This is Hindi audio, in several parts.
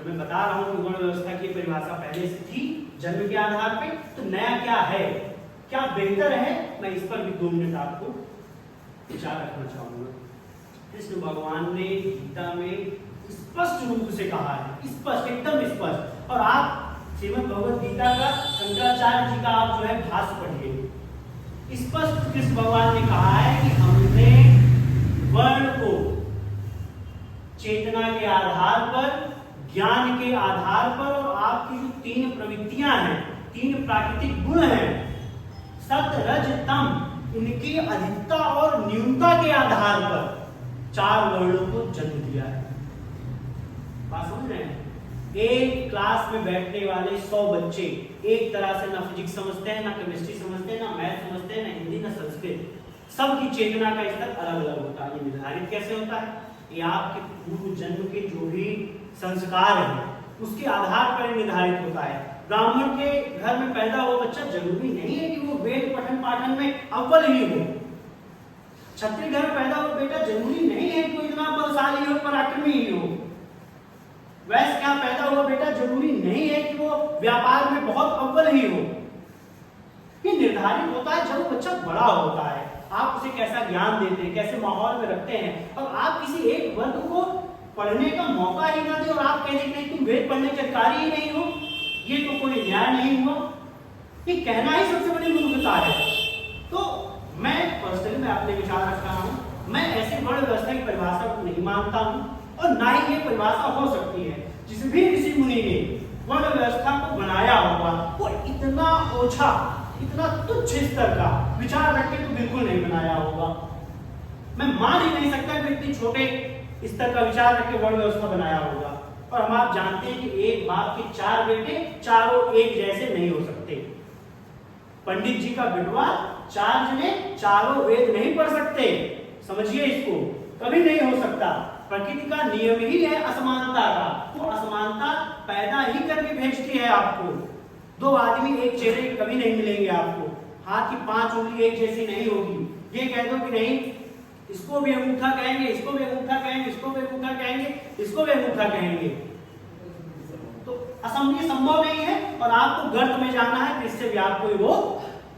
तो मैं बता रहा हूं कि वर्ण व्यवस्था की परिभाषा पहले से थी जन्म के आधार पे, तो नया क्या है, क्या बेहतर है, मैं इस पर भी 2 मिनट आपको विचार रखना चाहूंगा। कृष्ण भगवान ने गीता में स्पष्ट रूप से कहा है, स्पष्ट, एकदम स्पष्ट। और आप श्रीमद् भगवद गीता का शंकराचार्य जी का आप जो है भाष्य पढ़िए, स्पष्ट कृष्ण भगवान ने कहा है कि हमने वर्ण को चेतना के आधार पर, ज्ञान के आधार पर और आपकी जो 3 प्रवृत्तियां हैं, 3 प्राकृतिक गुण हैं, सत रज तम, उनकी अधिकता और न्यूनता के आधार पर 4 वर्णों को जन्म दिया है। बात समझ रहे हैं? एक क्लास में बैठने वाले 100 बच्चे एक तरह से ना फिजिक्स समझते हैं, ना केमिस्ट्री समझते हैं, ना मैथ समझते हैं, ना हिंदी, ना संस्कृत। सबकी चेतना का स्तर अलग अलग होता है। ये निर्धारित कैसे होता है? ये आपके पूर्व जन्म के जो भी संस्कार हैं उसके आधार पर निर्धारित होता है। ब्राह्मण के घर में पैदा हुआ बच्चा जरूरी नहीं है कि वो वेद पठन पाठन में अव्वल ही हो। क्षत्रिय घर में पैदा हुआ बेटा जरूरी नहीं है कि वो इतना बलशाली हो, पराक्रमी ही हो। वैश्य का पैदा हुआ बेटा जरूरी नहीं है कि वो व्यापार में बहुत अव्वल ही हो। ये निर्धारित होता है जब वो बच्चा बड़ा होता है, आप उसे कैसा ज्ञान देते हैं, कैसे माहौल में रखते हैं। और आप किसी एक वर्ग को पढ़ने का मौका ही ना दे और आप कहते हैं तुम वेद पढ़ने के अधिकारी ही नहीं हो, ये तो कोई न्याय नहीं हुआ। ये कहना ही सबसे बड़ी मूर्खता है। तो मैं पर्सनली मैं अपने विचार रख रहा हूँ, मैं ऐसे वर्ण व्यवस्था की परिभाषा को नहीं मानता हूँ और ना ही ये परिभाषा हो सकती है। जिस भी ऋषि मुनि ने वर्ण व्यवस्था को बनाया होगा वो इतना ओछा, इतना तुच्छ स्तर का विचार रख के तो बिल्कुल नहीं बनाया होगा। मैं मान ही नहीं सकता कि इतनी छोटे स्तर का विचार रख के वर्ण व्यवस्था बनाया होगा। और हम आप जानते हैं कि एक बाप के 4 बेटे चारों एक जैसे नहीं हो सकते। पंडित जी का बिटवा 4 जने चारों वेद नहीं पढ़ सकते, समझिए इसको, कभी नहीं हो सकता। प्रकृति का नियम ही है असमानता का, तो असमानता पैदा ही करके भेजती है आपको। 2 आदमी एक चेहरे के कभी नहीं मिलेंगे आपको, हाथ की 5 उंगली एक जैसी नहीं होगी। ये कह दो कि नहीं इसको भी अंगूठा कहेंगे, इसको भी अंगूठा कहेंगे, इसको भी अंगूठा कहेंगे, इसको भी अंगूठा कहेंगे, तो असंभव संभव नहीं है। और आपको गर्त में जाना है तो इससे भी आप कोई वो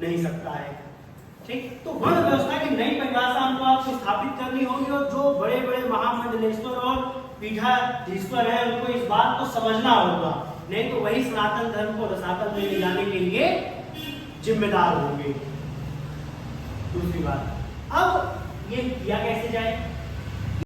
नहीं सकता है। ठीक, तो वर्ण व्यवस्था की नई परिभाषा हमको आपको स्थापित करनी होगी और जो बड़े बड़े महामंडलेश्वर और पीठाधीश्वर है उनको इस बात को समझना होगा, नहीं तो वही सनातन धर्म को रसातल में ले जाने के लिए जिम्मेदार होंगे। दूसरी बात, अब ये किया कैसे जाए?